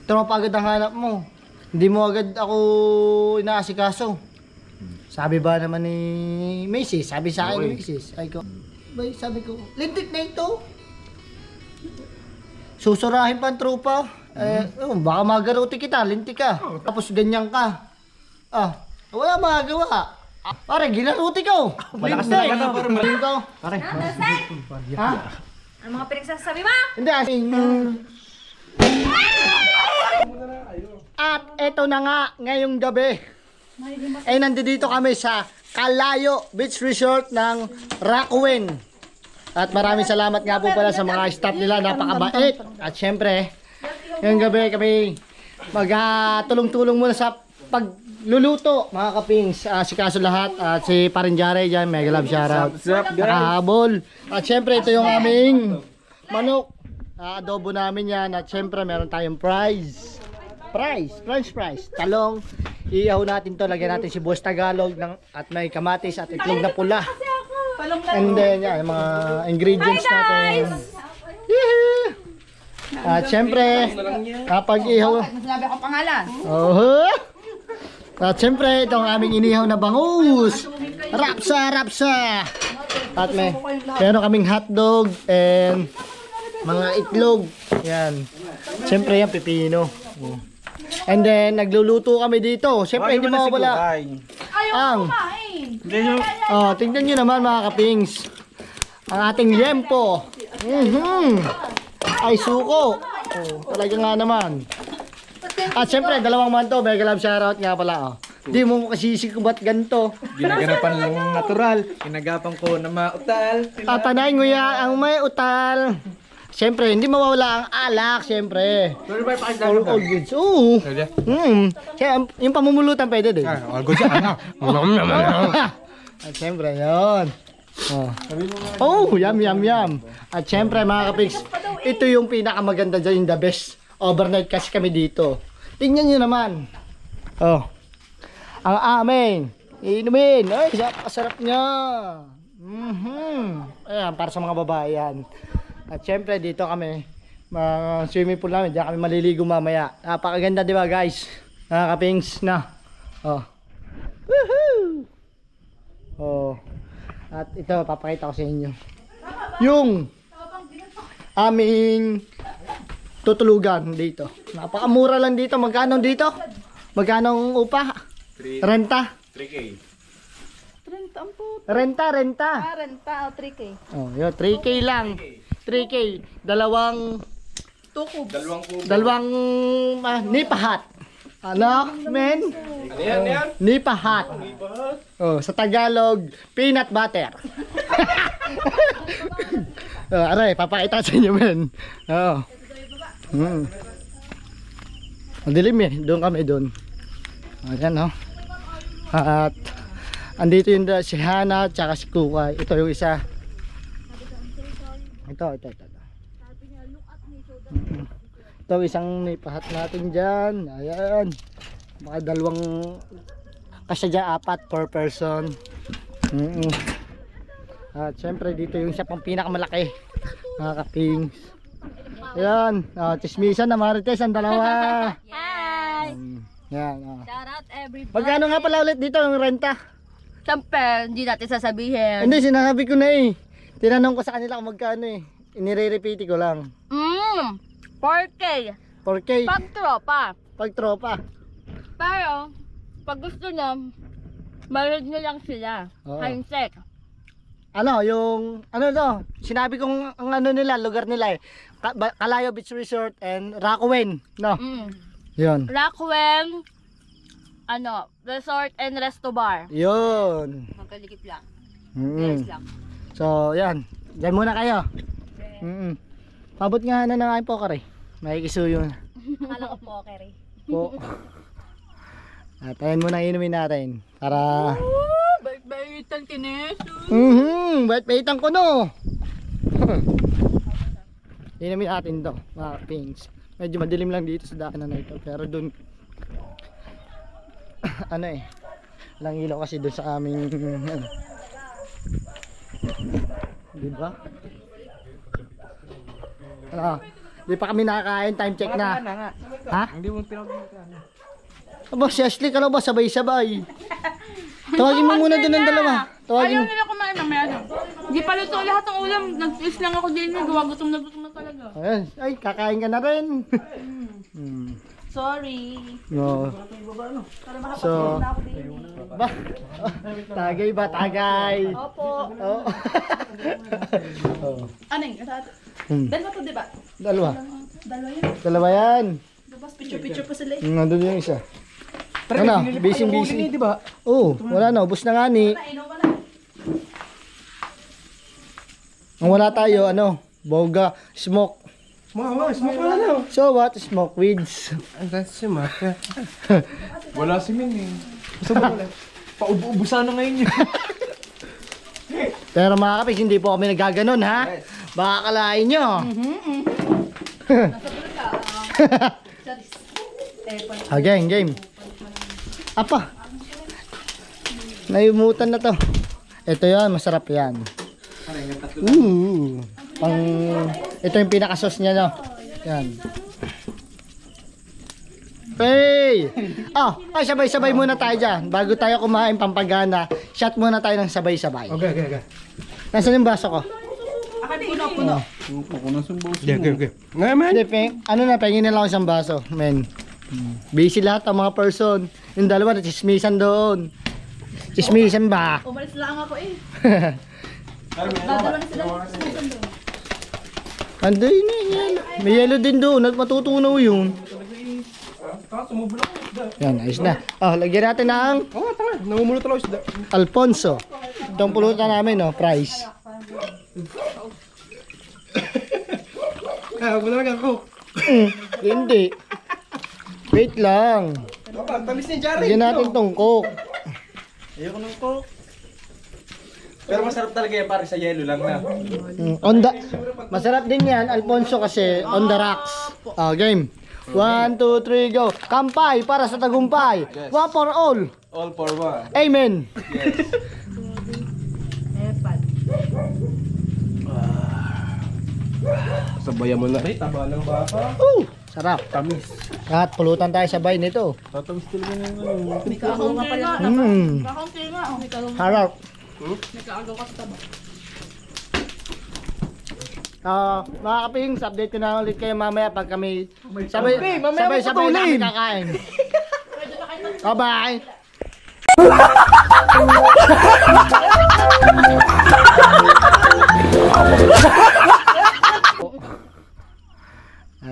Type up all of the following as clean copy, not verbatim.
tropa agad ang hanap mo. Hindi mo agad ako inaasikaso. Sabi ba naman ni Macy's? Sabi sa akin ni Macy's. Sabi ko, lintik na ito. Susurahin pa ang tropa. Baka magaruti kita, lintik ka. Tapos ganyan ka. Wala magagawa. Pare, ginaruti ko. Malakas na ka Pare. Ha? Ano mga pinagsasabi mo? Hindi, At eto na nga, ngayong gabi. Nandito kami sa Calayo Beach Resort ng Rockwen. At maraming salamat nga po pala sa mga staff nila, napakabait. At syempre, ngayong gabi kami mag-tulong-tulong muna sa pagluluto, mga kapings. Si Kaso lahat at si Parinjare dyan, mega love shoutout. Nakahabol. At syempre, ito yung aming manok. Adobo namin yan. At syempre, meron tayong French fries. Talong. Iihaw natin to. Lagyan natin si Boss Tagalog at may kamatis at itlog na pula. And then, yan, mga ingredients natin. At syempre, kapag ihaw. Sinabi ako pangalan. At syempre, itong aming inihaw na bangus. Rapsa. At meron kaming hotdog and mga itlog. Yan. Syempre yan, pipino. And then, nagluluto kami dito. Syempre, hindi mawawala. Tingnan nyo naman mga kapings. Ang ating liempo. Ay, suko. Talaga nga naman. At syempre, dalawang manto. Mega love shoutout nga pala. Di mo kasisi ko ba't ganito. Ginaganapan lang natural. Ginagapan ko na mautal. Tatanay nguya ang may utal. Siyempre, hindi mawawala ang alak, siyempre. All goods. Oo. Kaya yung pamumulutan pwede din. All goods yan. At siyempre, yun. Yum. At siyempre, mga kapiks, ito yung pinakamaganda dyan, yung the best. Overnight kasi kami dito. Tingnan nyo naman. Ang aming inumin. Ay, sarap niya. Ayan, para sa mga babae yan. At syempre dito kami, swimming pool namin, diyan kami maliligo mamaya. Napakaganda, di ba guys? Nakakapings na. Woohoo! At ito, papakita ko sa inyo. Yung aming tutulugan dito. Napakamura lang dito. Magkano dito? Magkano ang upa? Renta? 3K. Renta. Renta o 3K. Yun, 3K lang. 3K, dalawang nipahat. Ano, men? Nipahat. Sa Tagalog, peanut butter. Aray, papakita sa inyo, men. Madilim doon kami doon. Ayan, At andito yung si Hana at saka si Kukay. Ito yung isa. Ito. Ito isang nipahat natin dyan. Ayan. Baka dalawang kasi dyan 4 per person. At syempre dito yung isa pang pinakamalaki. Mga kapings. Ayan. Chismisan na Marites ang dalawa. Hi! Yan. Shout out everybody. Magkano nga pala ulit dito yung renta? Siyempre, hindi natin sasabihin. Hindi, sinasabi ko na eh. Tinanong ko sa kanila kung magkano eh. Inire-repeat ko lang. 4K. 4K. Pag tropa. Pag tropa. Pero, pag gusto nyo, bayad nyo lang sila. Handshake. Sinabi kong ang lugar nila eh. Calayo Beach Resort and Rockwen, no? Yun. Rockwen, resort and resto bar. Yun. Magkalikip lang. Yes lang. So, yan. Diyan muna kayo. Pabot nga na ng aking poker eh. Makikisuyo na. Akala ko poker eh. At ayun muna inumin natin. Para... Bait-baitan kineso. Bait-baitan ko no. Inumin natin to. Mga pings. Medyo madilim lang dito sa daanan na ito. Pero dun... Lang ilaw kasi dun sa aming... Diba? Di pa kami nakakain, time check na. Ha? Hindi mo pinag-ano. Aba, si Ashley, kala ba sabay-sabay? Tawagin mo muna doon ng dalawa. Ayaw nila kumain mamaya na. Hindi pa luto lahat ng ulam. Nag-is lang ako din. Gawa gutom na talaga. Ayan. Ay, kakain ka na rin. Sorry. No. So, ba? Tagay ba? Tagay. Opo. Oh. Oh. Aneng? Dalawa to, di ba? Dalawa. Dalawa yun. Dalawa yan. Tapos picture-picture pa sila eh. Nandun yung isa. Ano? Busy. Di ba? Oo, wala na. Ubus na nga ni. Inom na. Ang wala tayo, ano? Boga, smoke. Smoke wala na. So what? Smoke weeds. That's si Maka. Wala si Min eh. Gusto mo wala? Paubo-ubusan na ngayon yun. Pero mga kapis, hindi po kami nagaganon, ha? Baka kalain nyo. Game. Apa? Naimutan na to. Ito yan, masarap yan. Ito yung pinakasos niya, no? Yan. Hey! Ay, sabay-sabay muna tayo dyan. Bago tayo kumain pampagana, shot muna tayo ng sabay-sabay. Okay. Nasaan yung baso ko? Puno. Okay. Ngayon, Hindi, ano na, pengin na lang ako isang baso, men. Busy lahat ang mga person. Yung dalawa na chismisan doon. Chismisan ba? Umalis lang ako eh. Dadala na sila. Ando yun eh, yelo. May yelo din doon at matutunaw yun. Yan, ayos na. Lagyan natin ng namumulo talaga isda. Alfonso. Itong pulutan namin, no, price. Ako talaga ako. Hindi. Wait lang. Tamis ni Jari. Lagyan natin tong coke. Ayoko ng coke. Pero masarap talaga yan pare sa yelo lang na. Masarap din yan, Alfonso, kasi on the rocks. Game. 1, 2, 3, go. Kampay para sa tagumpay. Yes. One for all. All for one. Amen. Yes. Sabayan mo na. Ay, taba ng baka. Sarap. Tamis. At pulutan tayo sabay nito. Tatamis talaga ng ano. May kaagaw nga pala. Kakaunti nga. May kaagaw nga. Harap. May kaagaw ka sa taba. Mga kapings, update ko na ulit kayo mamaya pag kami sabay mamaya mo sabay putulin. namin kakain. Bye-bye.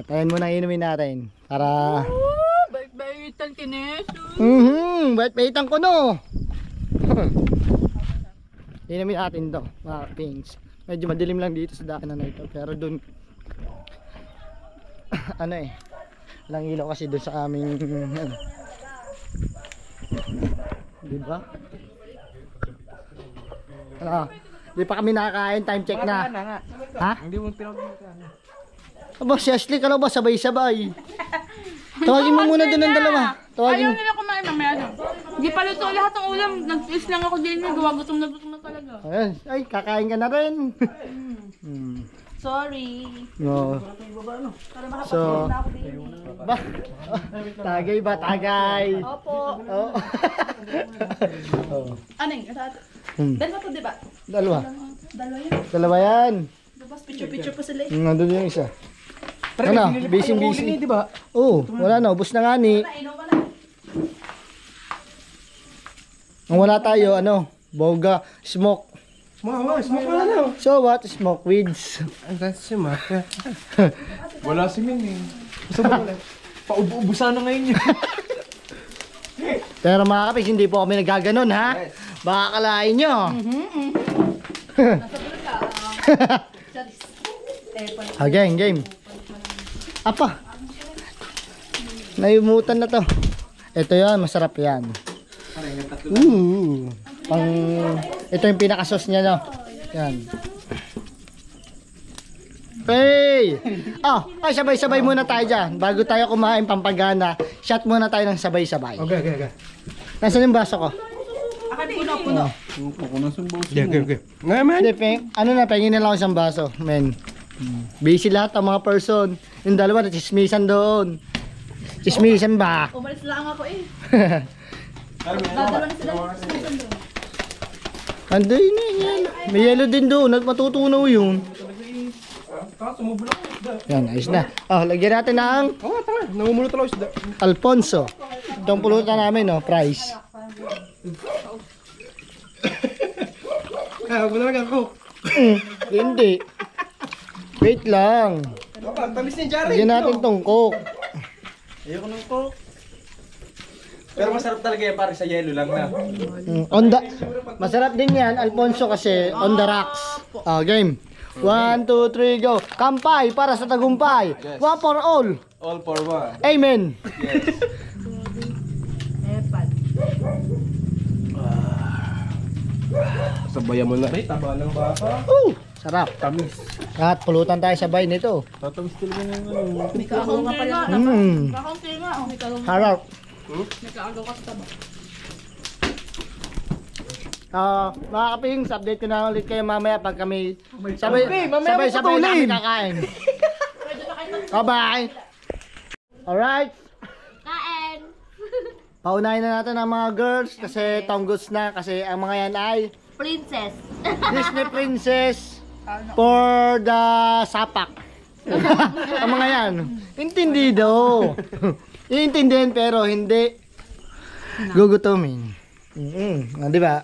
Tayin mo na inumin natin para Bait-baitan kineso. bait-baitan ko no. Inumin natin to, mga kapings. Medyo madilim lang dito sa daanan na ito, pero dun ano eh, lang ilaw kasi dun sa aming ano. Diba? Di pa kami nakakain, time check na. Ha? Hindi mo pinag-ano. Aba, si Ashley, kala ba sabay-sabay? Tawagin mo muna doon ng dalawa. Ayaw nila kumain mamaya na. Hindi pa luto lahat ng ulam. Nag-is lang ako din. Gawa gutom na talaga. Ayan. Ay, kakain ka na rin. Sorry. No. So, ba? Tagay ba? Tagay. Opo. Aneng? Dalawa to, di ba? Dalawa. Dalawa yun. Dalawa yan. Tapos picture-picture pa sila eh. Nandun yung isa. Ano? Busy. Di ba? Oo, wala na. Ubus na nga ni. Inom na. Ang wala tayo, ano? Boga, smoke. Smoke wala na. So what? Smoke weeds. That's si Maka. Wala si Min eh. Gusto mo wala? Paubo-ubusan na ngayon yun. Pero mga kapis, hindi po kami nagaganon, ha? Baka kalain nyo. Game. Apa? Naimutan na to. Ito yan, masarap yan. Ito yung pinakasos niya, no? Yan. Hey! Ay, sabay-sabay muna tayo dyan. Bago tayo kumain pampagana, shot muna tayo ng sabay-sabay. Okay. Nasaan yung baso ko? Puno. Okay. Ngayon, Hindi, ano na, pengin na lang ako isang baso, men. Busy lahat ang mga person. Yung dalawa na chismisan doon. Chismisan ba? Umalis lang ako eh. Pero may Dadalo na sila. Ando yun yan. May yellow din doon at matutunaw yun. Sumubulok ang isda. Yan, ayos na. Oh, lagyan natin ng Oo, tama. Namumulot talaga isda. Alfonso. Itong pulutan namin, no, price. Huwag mo talaga ako. Hindi. Wait lang. Tamis ni Jari. Lagyan natin tong coke. Ayoko ng coke. Pero masarap talaga yan pare sa yelo lang na. On the, masarap din yan, Alfonso, kasi on the rocks. Oh, game. 1, 2, 3, go. Kampay para sa tagumpay. One for all. All for one. Amen. Yes. Epad. Sabayan mo na. Ay, taba ng baka. Sarap. Tamis. At pulutan tayo sabay nito. Tatamis talaga ng ano. May kaagaw nga pala. Kakaunti nga. Oh. May kaagaw. Harap. May kaagaw ka sa taba. Mga kapings, update ko na ulit kayo mamaya pag kami sabay kami kakain. Bye-bye. Alright. Kain! Paunahin na natin ang mga girls kasi tonggos na kasi ang mga yan ay Princess. Disney princess for the sapak. Ang mga yan. Intindido. Iintindihin pero hindi gugutumin. Di ba?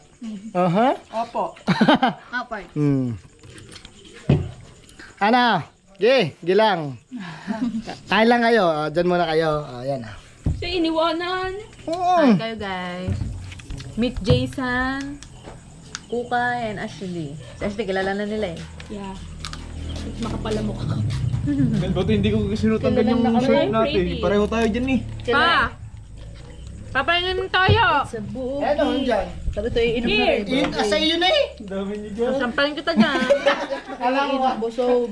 Opo. Apart. Ano? Gilang. Kain lang kayo. Diyan muna kayo. Ayan. Siya iniwanan. Hi kayo guys. Meet Jason, Kuka, and Ashley. Si Ashley, kilala na nila eh. Yeah. Makapalamok ako. Buti hindi ko sinutan Kailan yung na shirt kami? natin. Pretty. Pareho tayo dyan eh. Pa! Papahingin tayo! Sa buong Ano dyan? Sabi ito, iinom na rin. Asa iyo na eh. Dami niyo dyan. Sampalin kita dyan. Kala ko ba? Busog.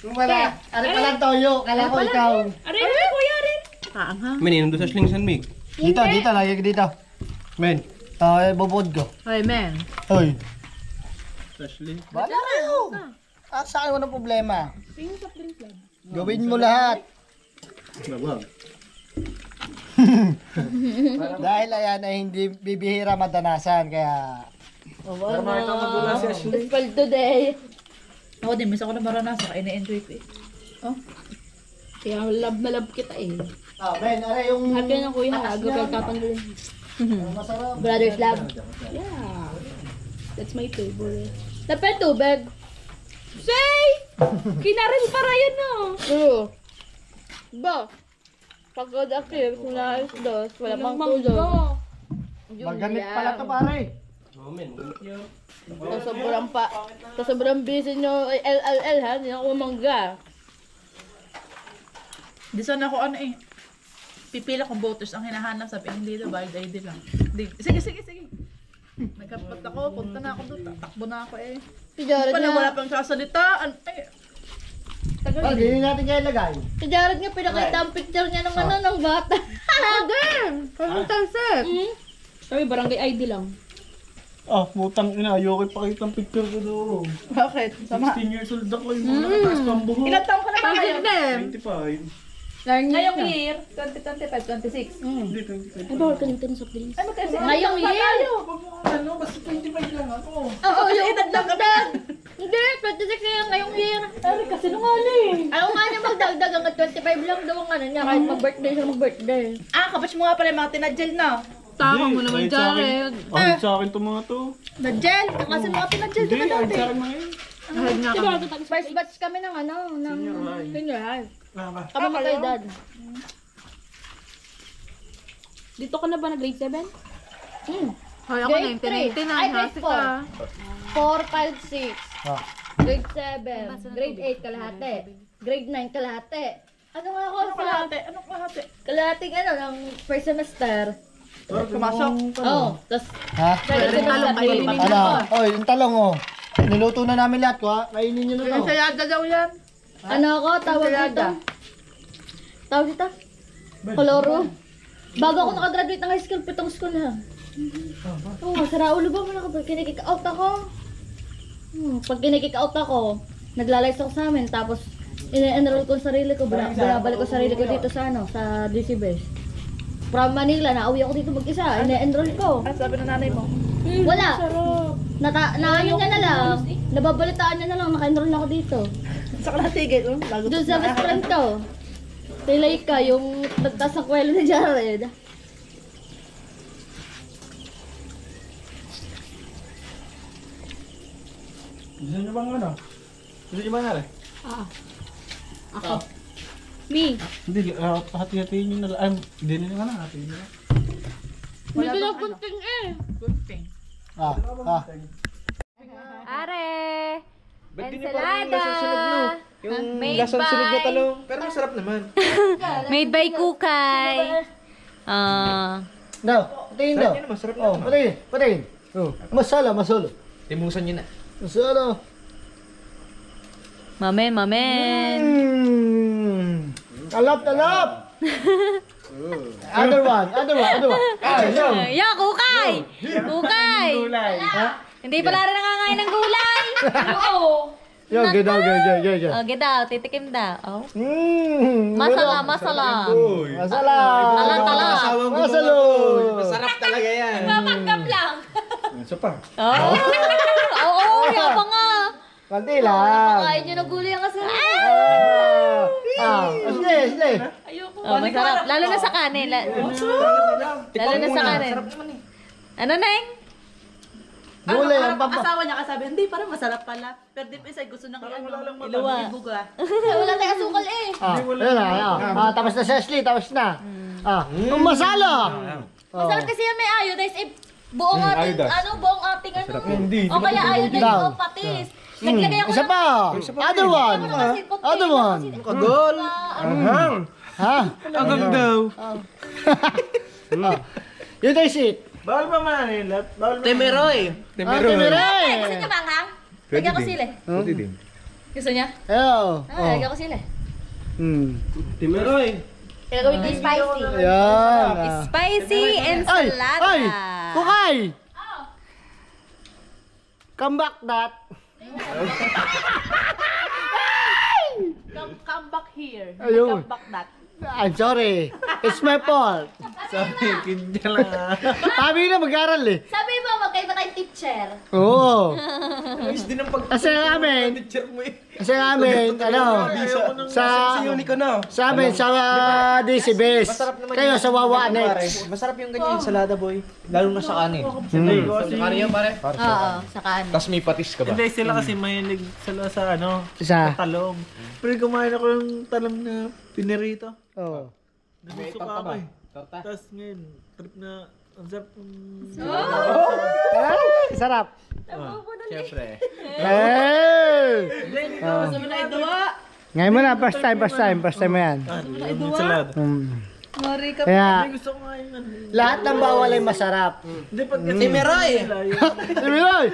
Wala. Ano pala toyo? Kala ko ikaw. Aray, kuya rin! Kaanghang. Men, inom doon sa Sling San Mig. Dito, lagi dito. Men. Bubod ko. Hey man. Hoy. Ashley. Bala kayo. Sa akin walang problema. Gawin mo lahat. Labag. Dahil ayan ay hindi bibihira madanasan kaya Wala Wala si Ashley. Well, today. Ako din, minsan ko na maranasan. Kaya na-enjoy ko eh. Oh. Kaya love na love kita eh. Ben, aray yung Happy na kuya, aga ka tatanggalin. masarap. Brothers love. Yeah. That's my favorite. Dapat tubig. Say! Kinarin para yan no. True. Ba? Pagod active, sinayos dos, wala pang tulog. Maganit pala to pare. Oh, men. Tapos sobrang busy nyo, LLL ha, hindi ako umangga. Di sana ako ano eh. Pipila kong voters ang hinahanap. Sabi, hindi ito, valid ID lang. Sige. Nagkapat ako, punta na ako doon. Takbo na ako eh. Si Jared Pala wala nga, pang sasalitaan. Ay, Pag hindi natin kaya ilagay. si Jared nga pinakita ang picture niya ng ano, ng bata. Again! Pag-talsip. Sabi, barangay ID lang. Putang ina. Ayoko ipakita ang picture ko doon. bakit? Sama. 16 years old ako yung mga nakataas pang buhok. Ilan taong ka na ba ngayon? 25. Ngayong year, 2025, 26. Hindi, 25. Ay, bawal ka nang tinusok din. Ay, magkasi. Ngayong year? Huwag mo ano, basta 25 lang ako. Oo, yung dagdag. Hindi, 26 na yan ngayong year. Ay, kasi nungaling. Ayaw nga niya magdagdag hanggang 25 lang daw ang ano niya, kahit mag-birthday siya mag-birthday. Kabatch mo nga pala yung mga tinadjel na. Tama mo naman, Jared. Ahit sa akin itong mga to. Nadjel, kasi mga tinadjel Hindi, ka ba ahit dati? sa akin mga yun. First batch kami ng ano, ng senior high. Ba? Kami magkaedad. Dito ka na ba nag-grade 7? Hoy, ako Grade 3. Ay, grade 4. 4, 5, 6. Ah. Grade 7. Grade 8 kalahati. Grade 9 kalahati. Ano nga ako Anong sa kalahati? Anong kalahati? kalahating ano, ng first semester. Pumasok. Oo. Tapos, Ha? second talong semester, kainin kainin Ano? ko. Oy, yung talong oh. Niluto na namin lahat ko ha. Kainin nyo na to. Yung sayada daw yan. Ano ako, tawag dito? Ensalada. Tawag dito? Koloro. Bago ako nakagraduate ng high school, 7 school na. Oo, sara ulo ba mo na kapag kinikik-out ako? Pag kinikik-out ako, Naglalayas ako sa amin, tapos ine-enroll ko ang sarili ko, binabalik ko sarili ko dito sa sa DC Base. From Manila, nauwi ako dito mag-isa, ine-enroll ko. Ano sabi ng nanay mo? Wala. Naano niya na lang, nababalitaan niya na lang, naka-enroll na ako dito. Sa kalatigil, Doon sa best friend ko. Tilay ka, yung nagtaas ng kwelo ni Jared. Gusto niyo bang ano? Gusto niyo bang nari? Ako. Me. Hindi, hati-hatiin nyo na lang. Hindi nyo na lang, hatiin nyo na. Hindi ko na kunting eh. Gunting. Are! Ba't di nyo parang yung lasang sunog no? Yung lasang sunog na talong. Pero masarap naman. Made by Kukay. No, patingin daw. Sarap yun, masarap Oh, naman. patingin. Oh, masala. Timusan nyo na. Masala. Mamen. Alap. Other one. Ya, Kukay! Kukay! Hindi pala rin nangangain ng gulay. Oo. Yo, get daw. Oh, get daw, titikim daw. Oh. Masala. Masala. Tala. Masalo. Masarap talaga yan. Papanggap lang. Isa pa. Oh. Oo, yabang nga. Kanti lang. Kain nyo na gulay ang kasama. Sige. Oh, masarap. Lalo na sa kanin. Lalo na sa kanin. Ano, Neng? Gulay ang Asawa niya kasabi, hindi, parang masarap pala. Pero deep inside, gusto nang Iluwa. ibuga. Wala tayong asukal eh. Ayun na. Tapos na si Ashley, tapos na. Masala. Masarap kasi yan may iodized eh. Buong ating, iodized. buong ating ano. Hindi. O kaya iodized Daw. o patis. Naglagay ako Isa pa. Other one. Other one. Kagol. Ha? Agam daw. Yun tayo sit. Bawal pa man yun. Temeroy. Gusto niyo manghang? Lagyan ko sili. Pwede din. Gusto niya? Ayaw. Lagyan ko sili. Timeroy. Gagawin ko yung spicy. Ayan. Spicy and Ay! salada. Kukay! Come back that. Come back here. Ayun. Come back that. I'm sorry. It's my fault. Sabi, kanya lang Sabi na mag-aral eh. Sabi mo, magkaiba tayong teacher. Oo. Ayos din ang pag... Kasi ang amin, Teacher mo eh. sa ko na. sa amin, sa DC Base. Kayo sa Wawa Annex. Masarap yung ganyan, salada boy. Lalo na sa kanin. Kanin yan pare? Oo, sa kanin. Tapos may patis ka ba? Hindi, sila kasi mahilig sila sa ano, Sa? talong. Pero kumain ako ng talong na pinirito. Oo. Nagusto pa ako eh. Tapos ngayon, trip na, ang sarap Sarap. Siyempre. Gusto mo na iduwa? Ngayon mo na, first time mo yan. Yung salad. Kaya, Gusto ko nga yung ano. lahat ng bawal ay masarap. Hindi, pag Timeroy! Timeroy!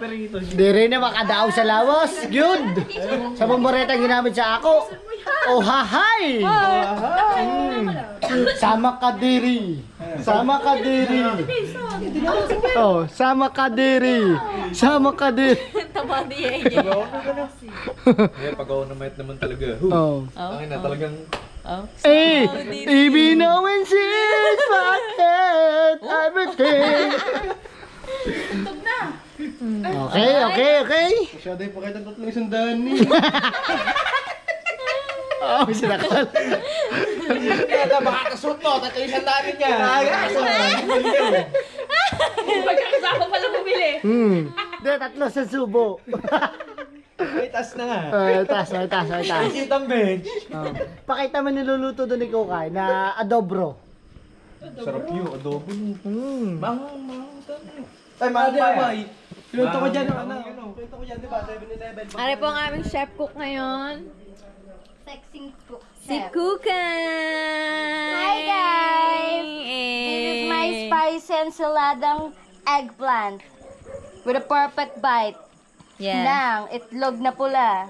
Perito. Di rin na makadaaw sa lawas. Good! Sa pamboreta ginamit sa ako. Oh, hahay! Sama ka diri. Sama ka diri. Oh, sama ka diri. Sama ka diri. Tama niya yun. Kaya pag ako namayat naman talaga. Oh. Ang na talagang... Eh, even though when she's fucking everything. Okay. Masyado yung pakita tatlong isang daan ni. Oh, sinakal. Kaya baka kasut mo, tatlong isang daan niya. Pagkakasama pala bumili. Hindi, tatlo sa subo. Ay, taas na nga. Taas. Kitang bench. Pakita mo niluluto doon ni Kukay na adobro. Sarap yun, adobo. Mangang. Ay, mga diabay. Pinuto ko dyan, ano? Kwento ko dyan, di ba? 7-Eleven. Ano po ang aming chef cook ngayon? Sexing cook. Si Kukay! Hi guys! This is my spicy ensaladang eggplant with a perfect bite Yeah. ng itlog na pula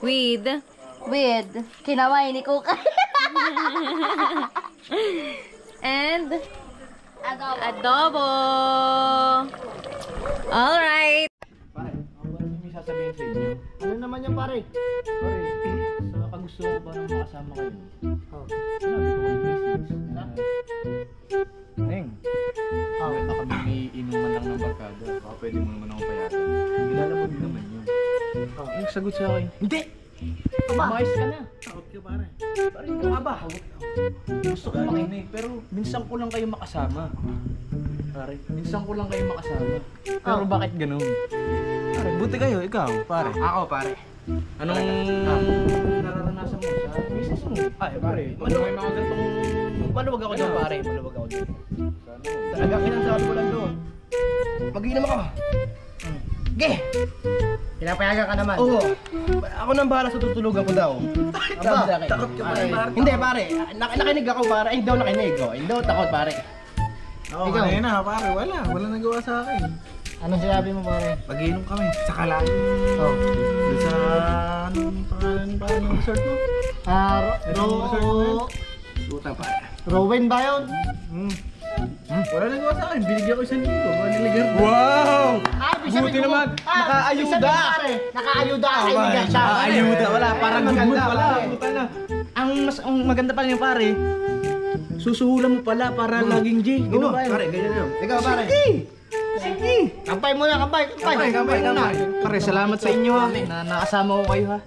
With with kinaway ni Kukay. and Adobo. adobo. Alright. sasabihin sa inyo. Ano naman yung pare? Pare, sa kagustuhan ko ba nang makasama kayo? Oh. Sinabi ko kay Mrs. na Neng, baka kami may inuman lang ng barkada. Baka pwede mo naman akong payagan. Kilala mo din naman yun. Ang sagot sa akin, hindi! Umayos ka na. Takot ka pare. Pare, ito nga ba? Gusto ko makinig, pero minsan ko lang kayo makasama. Pare, minsan ko lang kayo makasama. Pero bakit ganun? Pare, buti kayo, ikaw, pare. Ako, pare. Anong nararanasan mo sa misis mo? Ay, pare, may mga gantong... Maluwag ako doon pare, maluwag ako doon. Talaga kinangsabi ko lang doon. Mag-inom ako. Ge! Pinapayagan ka naman. Oo. Ako nang bahala sa tutulugan ko daw. Aba, Takot ka pare. Hindi pare, nakinig ako pare. Ay, hindi ako nakinig. Oh. Hindi ako takot pare. Oo, Ikaw? kanina pare, wala nagawa sa akin. anong sinabi mo pare? Mag-inom kami, sa kalayo. Oh. Doon sa, anong pangalan pa ng resort mo? Luta pare. Rowan ba yun? Wala nagawa sa akin, binigyan ko 1,000. Maniligar. Wow! Buti naman, nakaayuda. Nakaayuda ka kay Ligasya. Ayuda, wala, parang good mood pala. Puta na. Ang maganda pa niya pare. Susuhulan mo pala para laging G. Di ba pare? ganyan yun. Ikaw pare. Sige. Kampay muna, kampay. Kampay. Pare, salamat sa inyo ha. Na nakasama ko kayo ha.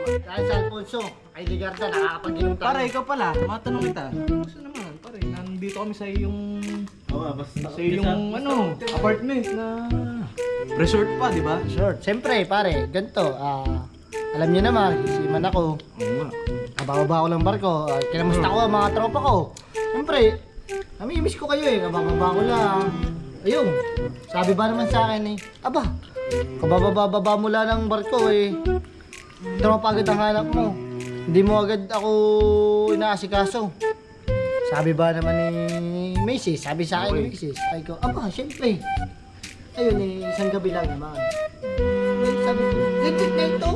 Dahil sa Alfonso, kay Ligarda, nakakapag-inom tayo. Pare, ikaw pala. Matanong kita. Gusto naman, pare. Nandito kami sa iyong... Sa iyong apartment na... Resort pa, di ba? Sure. Siyempre, pare, ganito. Alam niyo naman, isiman ako. Kabababa ko ng barko. Kinamusta ko ang mga tropa ko. Siyempre, nami-miss ko kayo eh. Kabababa ko lang. Ayun, sabi ba naman sa akin eh, aba, kabababa mo lang ng barko eh. Tropa agad ang hanap mo. Hindi mo agad ako inaasikaso. Sabi ba naman ni Macy's? Sabi sa akin ni Macy's. Ay ko, aba, siyempre. Ayun eh, isang gabi lang naman. Sabi ko, legit na ito.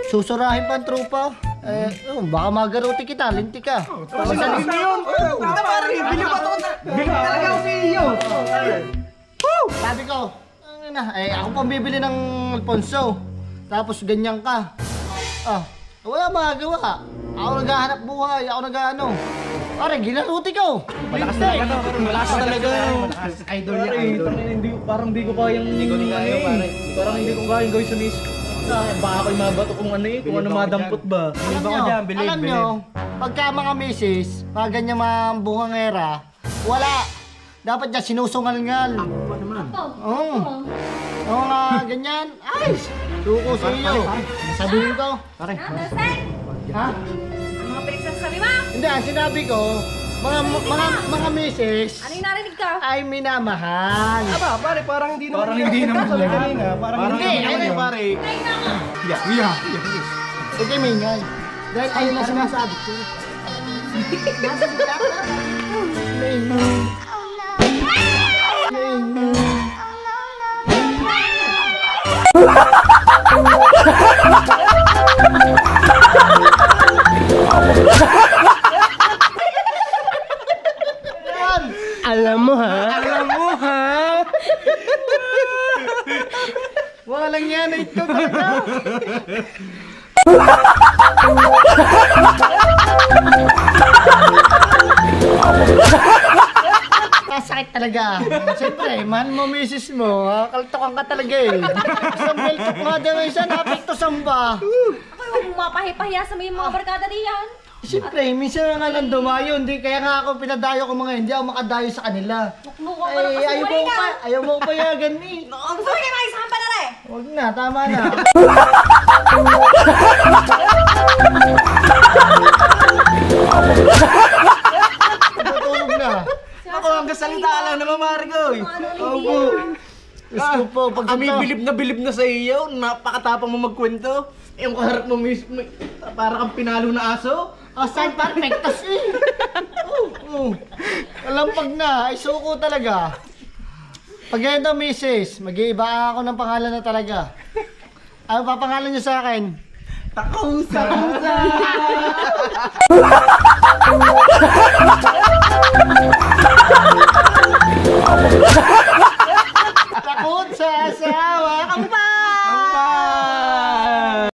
Susurahin pa ang tropa. Baka magaruti kita, linti ka. Sabi mo yun! Puta pare, bili ko ito. Bili talaga ako sa iyo. Sabi ko, ako pang bibili ng Alfonso. Tapos ganyan ka. Wala magagawa. Ako naghahanap buhay, ako nag-ano. Pare, ginaruti ko. Malakas talaga. Malakas talaga. Idol niya, idol. Parang hindi ko kayang... Parang hindi ko kayang gawin sa miss. Baka ako'y mabato kung ano kung ano madampot ba. Alam nyo, pagka mga misis, mga ganyan mga buhangera, wala. Dapat dyan sinusungal-ngal. Ano naman? Oo. Mga ganyan, ay, suko sa iyo. Sabihin ko. Pare. Ha? Mga pinagsasabi mo? Hindi, ang sinabi ko, mga misis, Ano yung narinig ka? ay minamahal. Aba, pare, parang hindi naman. Parang hindi naman Sabi yan. kanina, parang Hindi, hindi naman ayun. yan, pare. Sige, Mingay. Dahil ayun na sinasabi ko. Alam mo ha? Walang yan ito talaga. Kasakit talaga. Siyempre, mahal mo misis mo, kaltokan ka talaga eh. Isang beltok nga daw isa, napiktosan ba? Ako yung mapahipahiya sa may mga barkada diyan. Siyempre, minsan nga lang dumayo, hindi kaya nga ako pinadayo ko mga hindi ako makadayo sa kanila. Nuknukan ka lang kasi Ayaw mo pa yagan eh. Gusto ko kayo makisama na rin. Huwag na, tama na. Tutulog na. Ako, hanggang salita lang naman, pare ko. Opo. Gusto po, pag Kami bilib na sa iyo, napakatapang mo magkwento. Yung kaharap mo mismo, para kang pinalo na aso. saan perfectos eh. Alampag na, ay suko talaga. Pag ganito, misis, mag-iiba ako ng pangalan na talaga. Ano papangalan niyo sa akin? Takusa! Takot sa asawa ka pa.